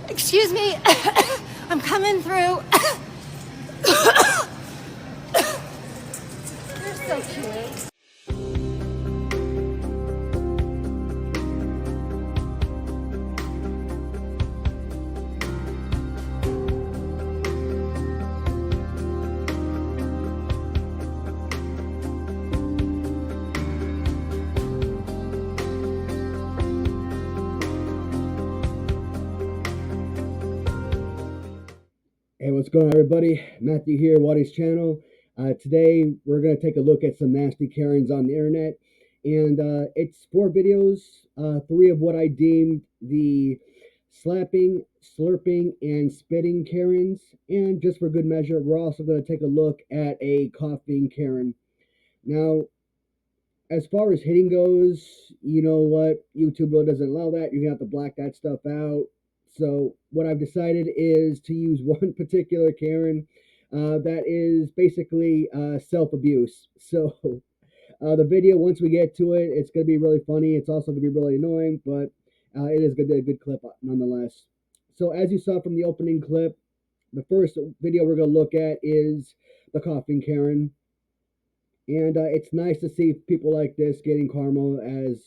Excuse me. I'm coming through. You're so cute. Hey, what's going on, everybody? Matthew here, Watty's channel. Today, we're going to take a look at some nasty Karens on the internet. And it's 4 videos, 3 of what I deemed the slapping, slurping, and spitting Karens. And just for good measure, we're also going to take a look at a coughing Karen. Now, as far as hitting goes, you know what? YouTube really doesn't allow that. You're going to have to black that stuff out. So what I've decided is to use one particular Karen that is basically self-abuse. So the video, once we get to it, it's going to be really funny. It's also going to be really annoying, but it is going to be a good clip nonetheless. So as you saw from the opening clip, the first video we're going to look at is the coughing Karen. And it's nice to see people like this getting karma as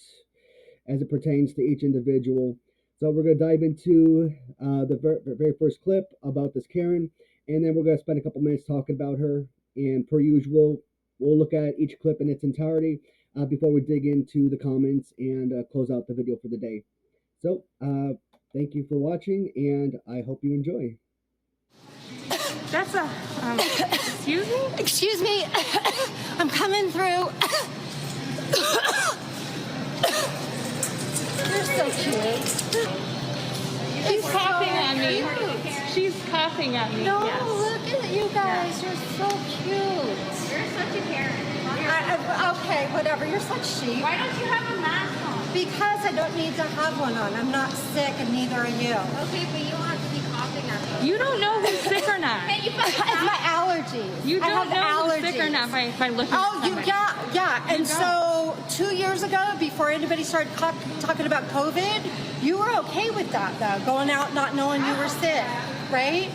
it pertains to each individual. So we're going to dive into the very first clip about this Karen, and then we're going to spend a couple minutes talking about her. And per usual, we'll look at each clip in its entirety before we dig into the comments and close out the video for the day. So thank you for watching, and I hope you enjoy. That's a, excuse me? Excuse me. I'm coming through. You're so cute. She's coughing on me. She's coughing at me. No, yes. look at you guys. You're so cute. You're such a Karen. Okay, whatever. You're such sheep. Why don't you have a mask on? Because I don't need to have one on. I'm not sick, and neither are you. Okay, but you don't have to be coughing at me. You don't know who's sick or not. Can you put It's my allergies. You I don't have know allergies. who's sick or not by looking Oh, at you somebody. yeah. And so 2 years ago, before anybody started talking about COVID, you were okay with that, though, going out not knowing you were sick, right?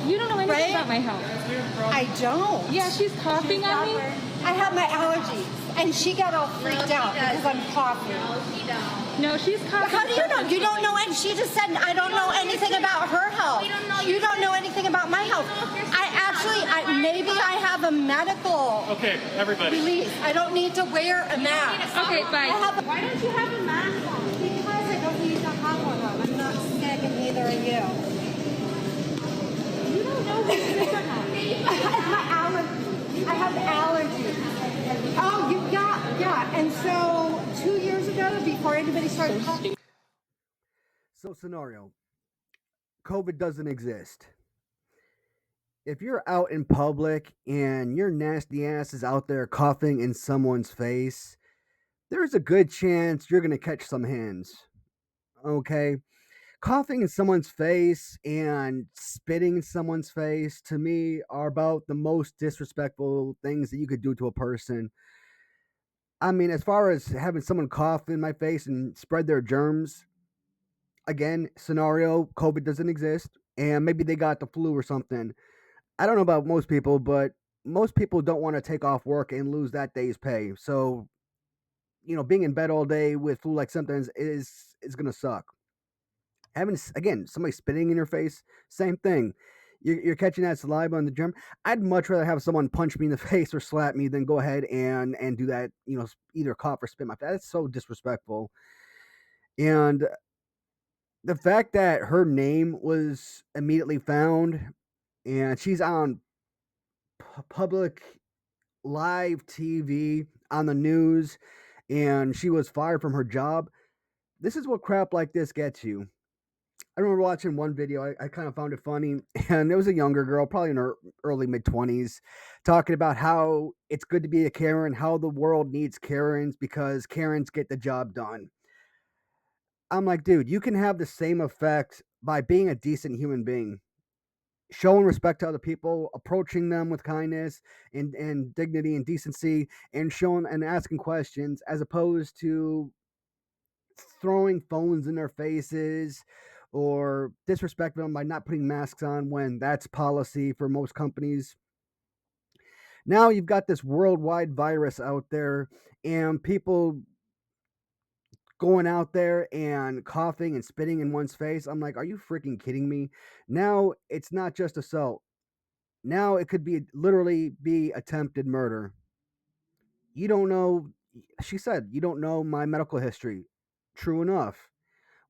You don't know anything Right? about my health. I don't. Yeah, she's coughing on me. I have my allergies, and she got all freaked out because I'm coughing. No, she don't. No, she's coughing. How do you know? You don't know, and she just said I don't know anything about her health. We don't know You don't know anything about my health. Maybe I have a medical release. I don't need to wear a mask. Okay, bye. Why don't you have a mask on? Because I don't need to have one on. I'm not sick, and neither are you. You don't know who's sick or not. I have allergies. Oh, yeah. And so 2 years ago, before anybody started talking. So scenario, COVID doesn't exist. If you're out in public and your nasty ass is out there coughing in someone's face, there's a good chance you're going to catch some hands. Okay? Coughing in someone's face and spitting in someone's face, to me, are about the most disrespectful things that you could do to a person. I mean, as far as having someone cough in my face and spread their germs, again, scenario, COVID doesn't exist, and maybe they got the flu or something. I don't know about most people, but most people don't want to take off work and lose that day's pay. So, being in bed all day with flu-like symptoms is going to suck. Having, again, somebody spitting in your face, same thing. You're catching that saliva on the germ. I'd much rather have someone punch me in the face or slap me than go ahead and do that, either cough or spit in my face. That's so disrespectful. And the fact that her name was immediately found and she's on public live TV on the news and she was fired from her job, this is what crap like this gets you. I remember watching one video, I kind of found it funny, and it was a younger girl, probably in her early mid-20s, talking about how it's good to be a Karen, how the world needs Karens because Karens get the job done. I'm like, dude, you can have the same effect by being a decent human being. Showing respect to other people, approaching them with kindness and dignity and decency, and showing and asking questions, as opposed to throwing phones in their faces or disrespect them by not putting masks on when that's policy for most companies. Now you've got this worldwide virus out there, and people going out there and coughing and spitting in one's face. I'm like, are you freaking kidding me? Now it's not just assault. Now it could be literally be attempted murder. You don't know, she said, you don't know my medical history. True enough.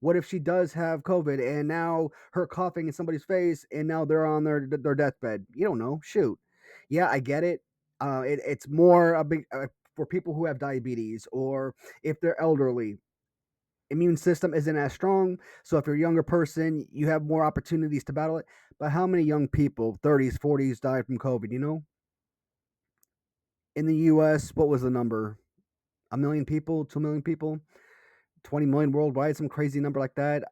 What if she does have COVID and now her coughing in somebody's face and now they're on their deathbed? You don't know. Shoot. Yeah, I get it. It's more a big for people who have diabetes or if they're elderly. Immune system isn't as strong, so if you're a younger person, you have more opportunities to battle it. But how many young people, 30s, 40s, died from COVID? In the U.S., what was the number? A million people, 2 million people, 20 million worldwide, some crazy number like that.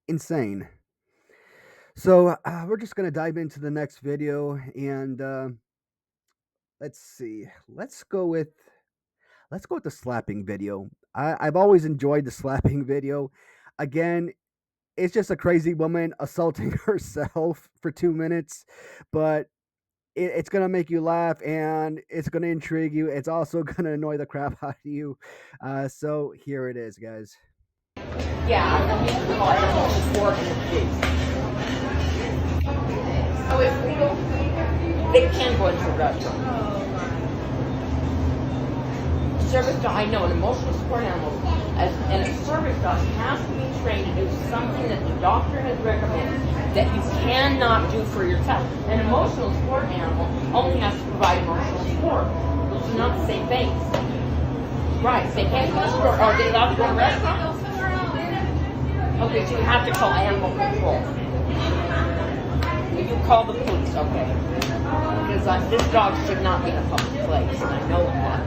Insane. So we're just gonna dive into the next video, and let's see. Let's go with the slapping video. I've always enjoyed the slapping video. Again, it's just a crazy woman assaulting herself for 2 minutes, but it's gonna make you laugh and it's gonna intrigue you. It's also gonna annoy the crap out of you. So here it is, guys. Yeah, I mean, it's more than a juice. So it's legal. They can go into a restaurant. Service dog, I know an emotional support animal, and a service dog has to be trained to do something that the doctor has recommended that you cannot do for yourself. An emotional support animal only has to provide emotional support. Those are not the same things. Right, they can't go to the store. Are they allowed to go to restaurants? Okay, so you have to call animal control. You call the police, okay. Because this dog should not be in a public place, and I know that.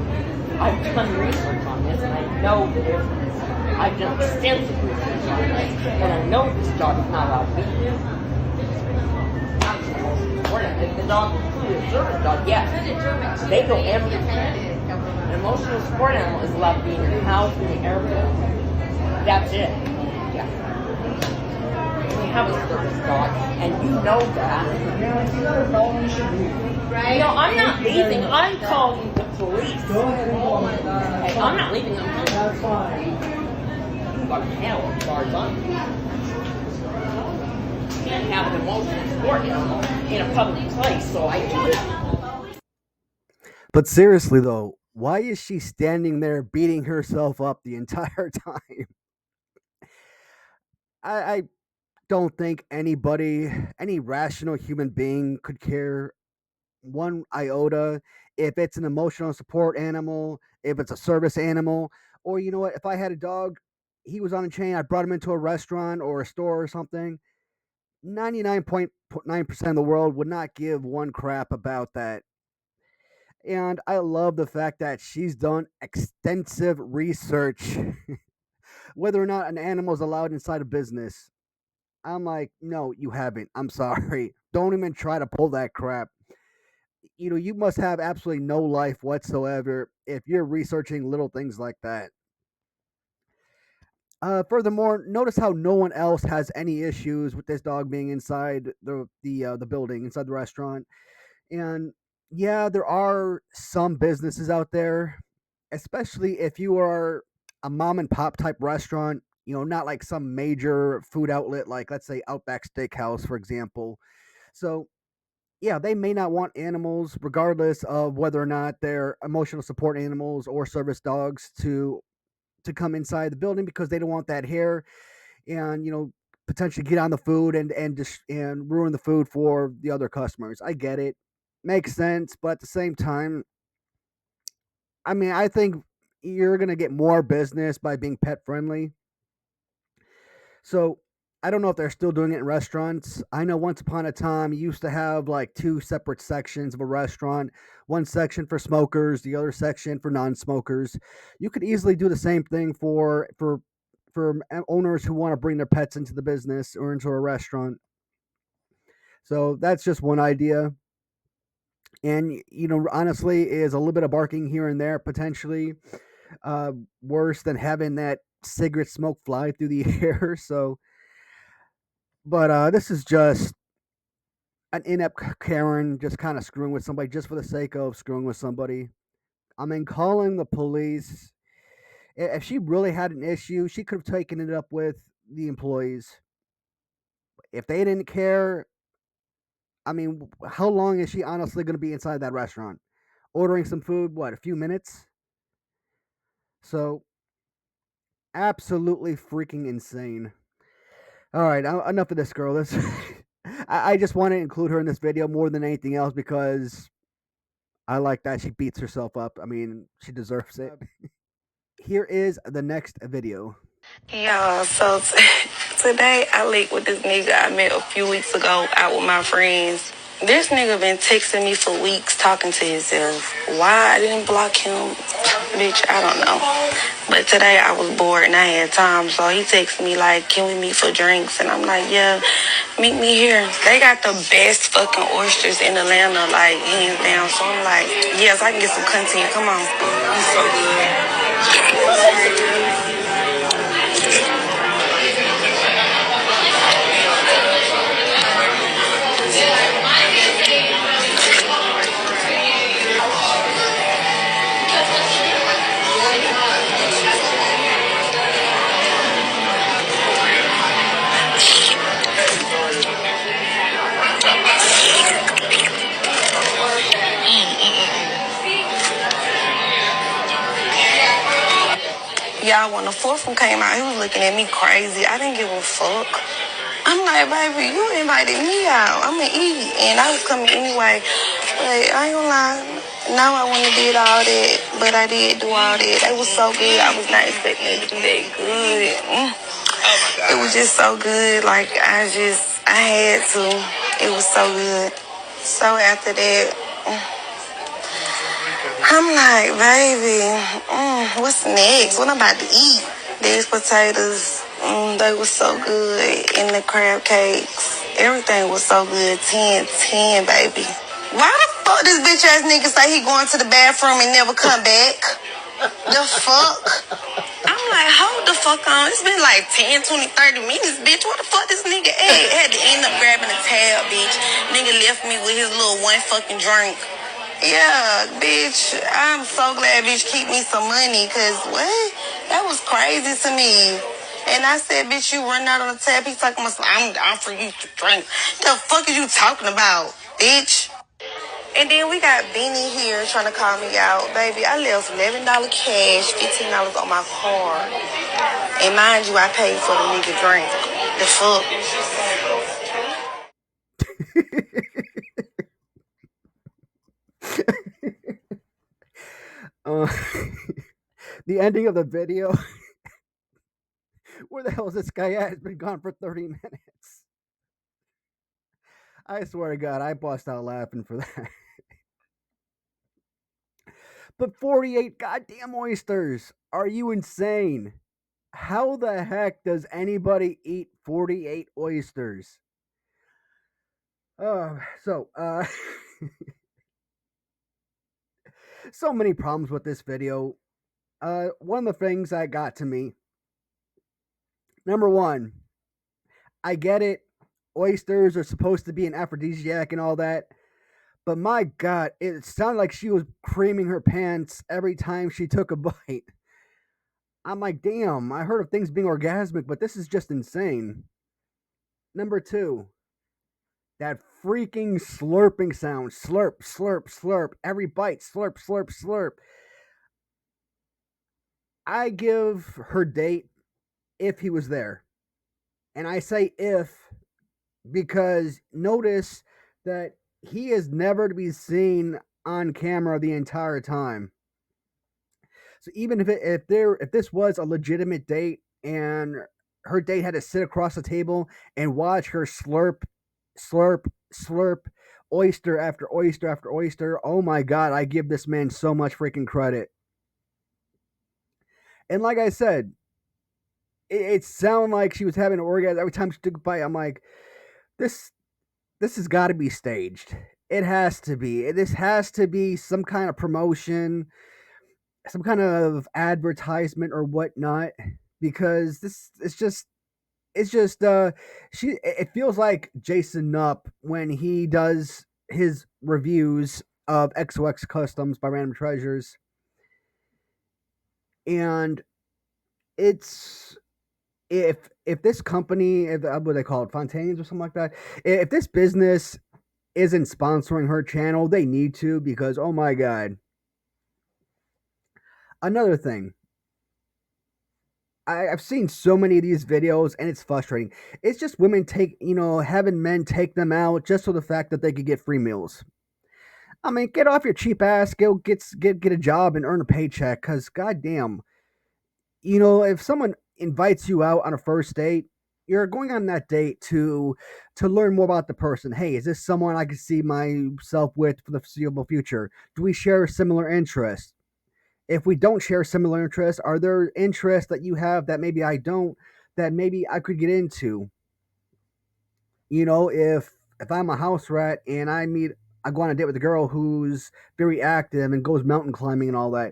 I've done research on this, and I know the difference. I've done extensive research on this, and I know this dog is not allowed to be here. If the dog is truly a service dog, yes, they go everywhere. An emotional support animal is allowed to be in your house, in the airport. That's it. Yeah. We have a service dog, and you know that. Right? No, I'm not leaving. I'm calling the police. Go ahead and call my Hey, I'm not leaving them. That's fine. You got hell as far as I'm concerned. You can't have an emotional support animal in a public place, so I do it. But seriously though, why is she standing there beating herself up the entire time? I don't think anybody, any rational human being could care one iota if it's an emotional support animal, if it's a service animal, or you know what, if I had a dog, he was on a chain, I brought him into a restaurant or a store or something, 99.9% of the world would not give one crap about that. And I love the fact that she's done extensive research whether or not an animal is allowed inside a business. I'm like, no, you haven't. I'm sorry. Don't even try to pull that crap. You must have absolutely no life whatsoever if you're researching little things like that. Furthermore, notice how no one else has any issues with this dog being inside the building, inside the restaurant. And yeah, there are some businesses out there, especially if you are a mom and pop type restaurant, not like some major food outlet, like let's say Outback Steakhouse, for example. So yeah, they may not want animals, regardless of whether or not they're emotional support animals or service dogs, to come inside the building because they don't want that hair and potentially get on the food and ruin the food for the other customers. I get it, makes sense, but at the same time, I mean, I think you're gonna get more business by being pet friendly. So I don't know if they're still doing it in restaurants. I know once upon a time you used to have like two separate sections of a restaurant, one section for smokers, the other section for non-smokers. You could easily do the same thing for owners who want to bring their pets into the business or into a restaurant. So that's just one idea. And honestly, is a little bit of barking here and there potentially worse than having that cigarette smoke fly through the air. So, but this is just an inept Karen just kind of screwing with somebody just for the sake of screwing with somebody. I mean, calling the police. If she really had an issue, she could have taken it up with the employees. If they didn't care, I mean, how long is she honestly going to be inside that restaurant? Ordering some food, what, a few minutes? So, absolutely freaking insane. All right, enough of this girl. This, I just want to include her in this video more than anything else because I like that she beats herself up. I mean, she deserves it. Here is the next video. Y'all, so today I linked with this nigga I met a few weeks ago out with my friends. This nigga been texting me for weeks talking to himself. Why I didn't block him, bitch, I don't know. But today I was bored and I had time, so he texted me like, can we meet for drinks? And I'm like, yeah, meet me here. They got the best fucking oysters in Atlanta, like, hands down. So I'm like, yes, I can get some content, come on. He's so good. Y'all, when the fourth one came out, he was looking at me crazy. I didn't give a fuck. I'm like, baby, you invited me out. I'm going to eat. And I was coming anyway. But I ain't gonna lie. Now I wouldn't have did all that. But I did do all that. It was so good. I was not expecting it to be that good. It was just so good. Like, I had to. It was so good. So after that, I'm like, baby, what's next? What I'm about to eat? These potatoes, they were so good. And the crab cakes, everything was so good. 10, baby. Why the fuck this bitch ass nigga say he going to the bathroom and never come back? The fuck? I'm like, hold the fuck on. It's been like 10, 20, 30 minutes, bitch. What the fuck this nigga at? Had to end up grabbing a tab, bitch. Nigga left me with his little one fucking drink. Yeah, bitch, I'm so glad bitch keep me some money, cause what? That was crazy to me. And I said, bitch, you run out on the tab. He's talking about, I'm for you to drink. The fuck is you talking about, bitch? And then we got Beanie here trying to call me out. Baby, I left $11 cash, $15 on my card. And mind you, I paid for the nigga drink. The fuck? The ending of the video. Where the hell is this guy at? It's been gone for 30 minutes. I swear to God, I bust out laughing for that. But 48 goddamn oysters. Are you insane? How the heck does anybody eat 48 oysters? So many problems with this video. One of the things that got to me. Number one, I get it. Oysters are supposed to be an aphrodisiac and all that. But my God, it sounded like she was creaming her pants every time she took a bite. I'm like, damn, I heard of things being orgasmic, but this is just insane. Number two, that freaking slurping sound. Slurp, slurp, slurp. Every bite, slurp, slurp, slurp. I give her date if he was there. And I say if because notice that he is never to be seen on camera the entire time. So even if this was a legitimate date and her date had to sit across the table and watch her slurp, slurp, slurp, oyster after oyster after oyster, oh my God, I give this man so much freaking credit. And like I said, it sounded like she was having an orgasm every time she took a bite. I'm like, this has got to be staged. It has to be. This has to be some kind of promotion, some kind of advertisement or whatnot. because it feels like Jason Nupp when he does his reviews of XOX Customs by Random Treasures. And it's if this company, if what they call it, Fontaine's or something like that, if this business isn't sponsoring her channel, they need to, because oh my god. Another thing, I've seen so many of these videos and it's frustrating. It's just women having men take them out just for the fact that they could get free meals. I mean, get off your cheap ass, go get a job and earn a paycheck, because goddamn, if someone invites you out on a first date, you're going on that date to learn more about the person. Hey, is this someone I can see myself with for the foreseeable future? Do we share similar interests? If we don't share similar interests, are there interests that you have that maybe I don't, that maybe I could get into? If I'm a house rat and I go on a date with a girl who's very active and goes mountain climbing and all that,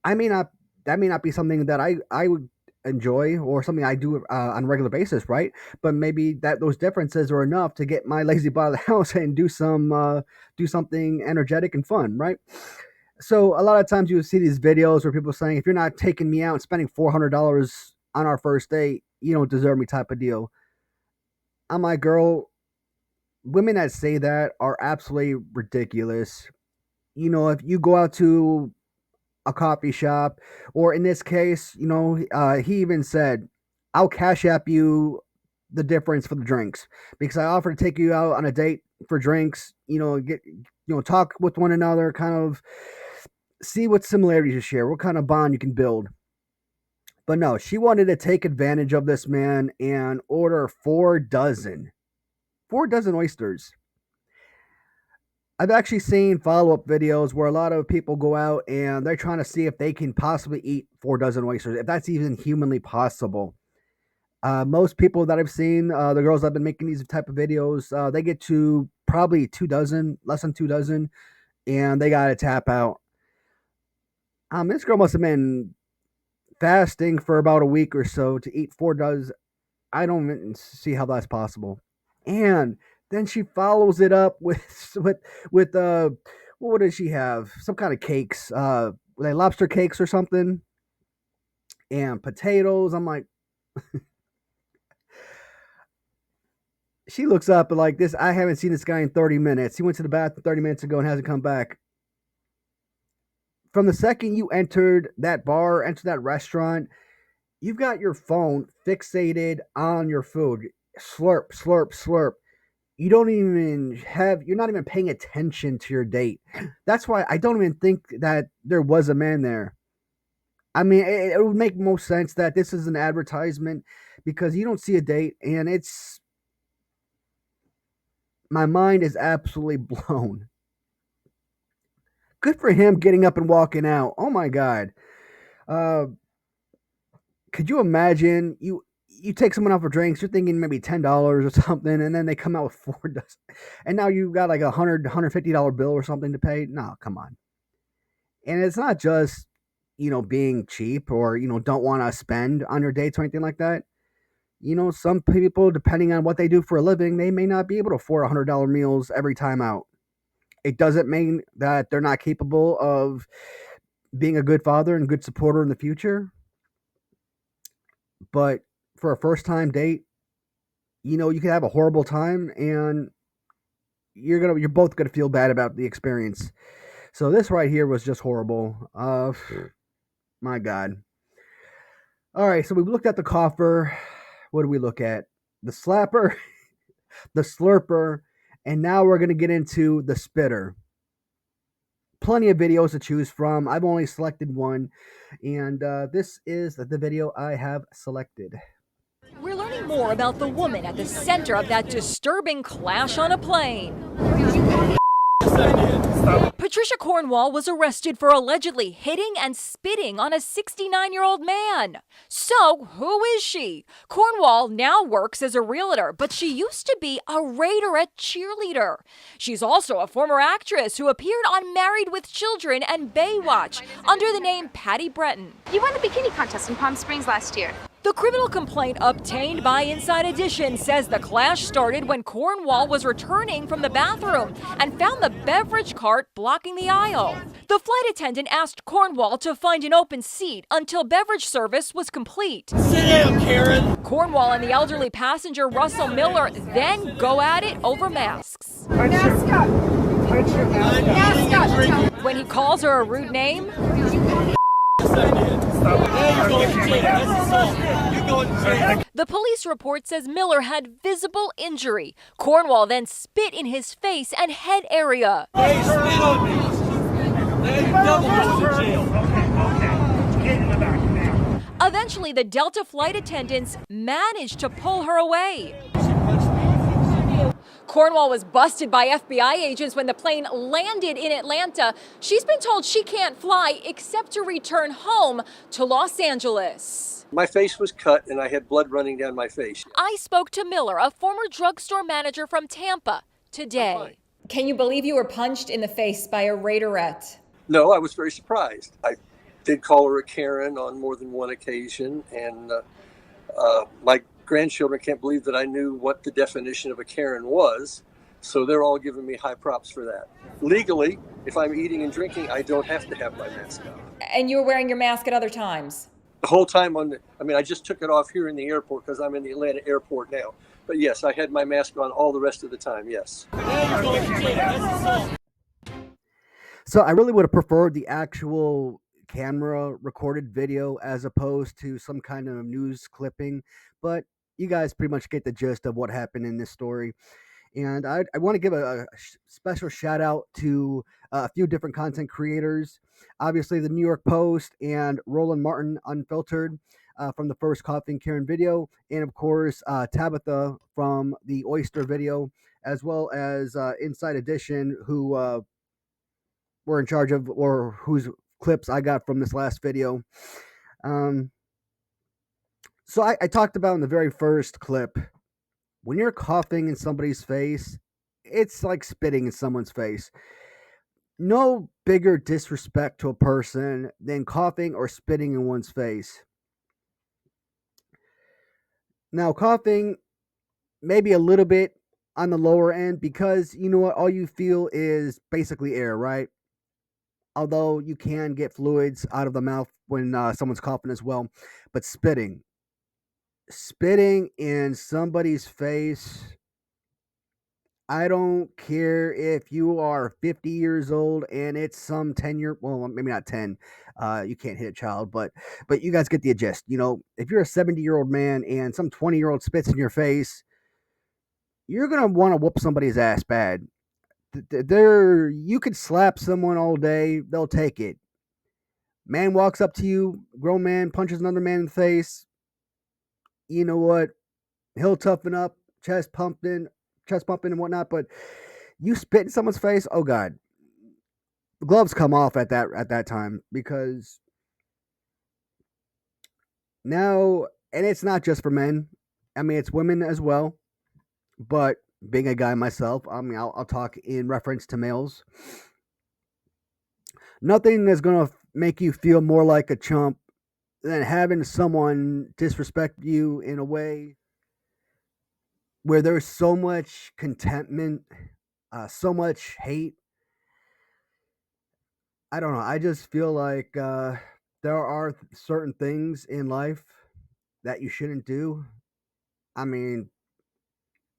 that may not be something that I would enjoy or something I do on a regular basis, right? But maybe those differences are enough to get my lazy butt out of the house and do something energetic and fun, right? So a lot of times you see these videos where people are saying, if you're not taking me out and spending $400 on our first date, you don't deserve me, type of deal. I'm like, girl, women that say that are absolutely ridiculous. If you go out to a coffee shop, or in this case, he even said, I'll cash app you the difference for the drinks, because I offer to take you out on a date for drinks, talk with one another, kind of see what similarities you share, what kind of bond you can build. But no, she wanted to take advantage of this man and order 4 dozen oysters. I've actually seen follow-up videos where a lot of people go out and they're trying to see if they can possibly eat 4 dozen oysters, if that's even humanly possible. Most people that I've seen, the girls that have been making these type of videos, they get to probably 2 dozen, less than 2 dozen, and they got to tap out. This girl must have been fasting for about a week or so to eat 4 dozen. I don't see how that's possible. And then she follows it up with what does she have? Some kind of cakes, were they lobster cakes or something? And potatoes. I'm like, she looks up and like this. I haven't seen this guy in 30 minutes. He went to the bathroom 30 minutes ago and hasn't come back. From the second you entered that bar, entered that restaurant, you've got your phone fixated on your food. Slurp, slurp, slurp. You're not even paying attention to your date. That's why I don't even think that there was a man there. I mean, it would make most sense that this is an advertisement, because you don't see a date, and my mind is absolutely blown. Good for him getting up and walking out. Oh my God. Could you imagine you take someone out for drinks, you're thinking maybe $10 or something, and then they come out with 4 dozen, and now you've got like $150 bill or something to pay? No, come on. And it's not just, being cheap or, don't want to spend on your dates or anything like that. Some people, depending on what they do for a living, they may not be able to afford $100 meals every time out. It doesn't mean that they're not capable of being a good father and good supporter in the future. But for a first time date, you could have a horrible time, and you're both gonna feel bad about the experience. So this right here was just horrible. My God. All right, so we looked at the coffer. What do we look at? The slapper, the slurper, and now we're gonna get into the spitter. Plenty of videos to choose from. I've only selected one, and this is the video I have selected. We're learning more about the woman at the center of that disturbing clash on a plane. Patricia Cornwall was arrested for allegedly hitting and spitting on a 69-year-old man. So, who is she? Cornwall now works as a realtor, but she used to be a Raiderette cheerleader. She's also a former actress who appeared on Married with Children and Baywatch under the name Patty Breton. You won the bikini contest in Palm Springs last year. The criminal complaint obtained by Inside Edition says the clash started when Cornwall was returning from the bathroom and found the beverage cart blocking the aisle. The flight attendant asked Cornwall to find an open seat until beverage service was complete. Sit down, Karen. Cornwall and the elderly passenger, Russell Miller, then go at it over masks. Mask up. Mask up. When he calls her a rude name, the police report says Miller had visible injury. Cornwall then spit in his face and head area. Hey, spit on me. Double goes to jail. Okay. Get in the back now. Eventually, the Delta flight attendants managed to pull her away. Cornwall was busted by FBI agents when the plane landed in Atlanta. She's been told she can't fly except to return home to Los Angeles. My face was cut and I had blood running down my face. I spoke to Miller, a former drugstore manager from Tampa, today. Can you believe you were punched in the face by a Raiderette? No, I was very surprised. I did call her a Karen on more than one occasion, and my grandchildren can't believe that I knew what the definition of a Karen was, so they're all giving me high props for that. Legally, if I'm eating and drinking, I don't have to have my mask on. And you were wearing your mask at other times? The whole time I just took it off here in the airport because I'm in the Atlanta airport now. But yes, I had my mask on all the rest of the time, yes. So I really would have preferred the actual camera recorded video as opposed to some kind of news clipping, but you guys pretty much get the gist of what happened in this story. And I want to give a special shout out to a few different content creators. Obviously, the New York Post and Roland Martin Unfiltered from the first Coughing Karen video. And of course, Tabitha from the Oyster video, as well as Inside Edition, who were in charge of, or whose clips I got from this last video. So I talked about in the very first clip, when you're coughing in somebody's face, it's like spitting in someone's face. No bigger disrespect to a person than coughing or spitting in one's face. Now, coughing maybe a little bit on the lower end because, you know what, all you feel is basically air, right? Although you can get fluids out of the mouth when someone's coughing as well. But spitting in somebody's face, I don't care if you are 50 years old and it's some 10-year, well, maybe not 10, you can't hit a child, but you guys get the gist. You know, if you're a 70-year-old man and some 20-year-old spits in your face, you're going to want to whoop somebody's ass bad. You could slap someone all day, they'll take it. Man walks up to you, grown man punches another man in the face, you know what, he'll toughen up, chest pumping and whatnot, but you spit in someone's face, oh god, the gloves come off at that time, because now, and it's not just for men, I mean it's women as well, but being a guy myself, I mean I'll talk in reference to males. Nothing is gonna make you feel more like a chump than having someone disrespect you in a way where there's so much contentment, so much hate. I don't know. I just feel like there are certain things in life that you shouldn't do. I mean,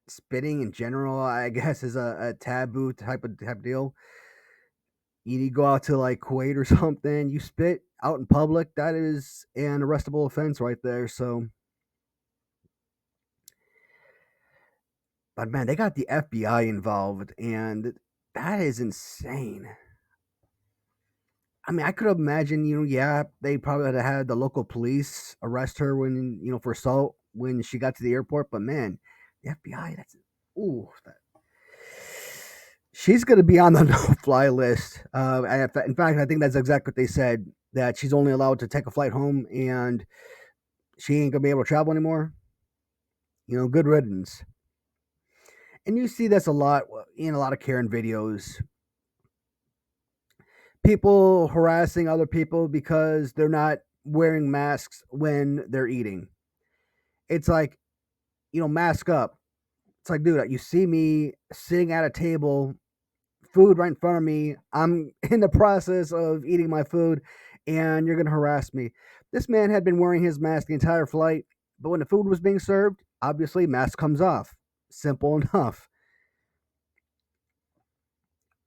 spitting in general, I guess, is a taboo type of deal. You go out to like Kuwait or something, you spit out in public, that is an arrestable offense right there. So, but man, they got the FBI involved, and that is insane. I mean, I could imagine, they probably had the local police arrest her when, for assault when she got to the airport. But man, the FBI, she's going to be on the no-fly list. In fact, I think that's exactly what they said, that she's only allowed to take a flight home and she ain't going to be able to travel anymore. Good riddance. And you see this a lot in a lot of Karen videos. People harassing other people because they're not wearing masks when they're eating. It's like, mask up. It's like, dude, you see me sitting at a table, food right in front of me. I'm in the process of eating my food, and you're going to harass me. This man had been wearing his mask the entire flight, but when the food was being served, obviously, mask comes off. Simple enough.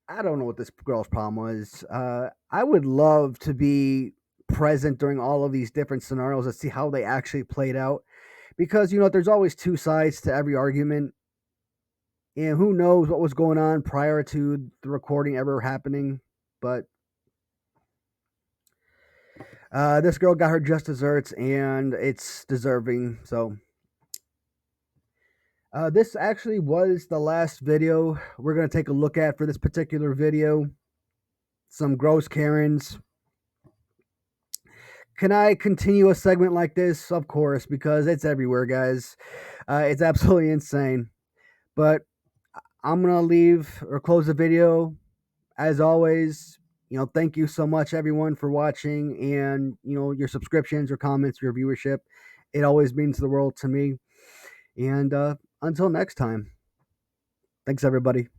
I don't know what this girl's problem was. I would love to be present during all of these different scenarios and see how they actually played out. Because, there's always two sides to every argument. And who knows what was going on prior to the recording ever happening. But this girl got her just desserts, and it's deserving. So this actually was the last video we're going to take a look at for this particular video. Some gross Karens. Can I continue a segment like this? Of course, because it's everywhere, guys. It's absolutely insane. But I'm going to leave or close the video. As always, thank you so much, everyone, for watching, and, your subscriptions, your comments, your viewership. It always means the world to me. And until next time, thanks, everybody.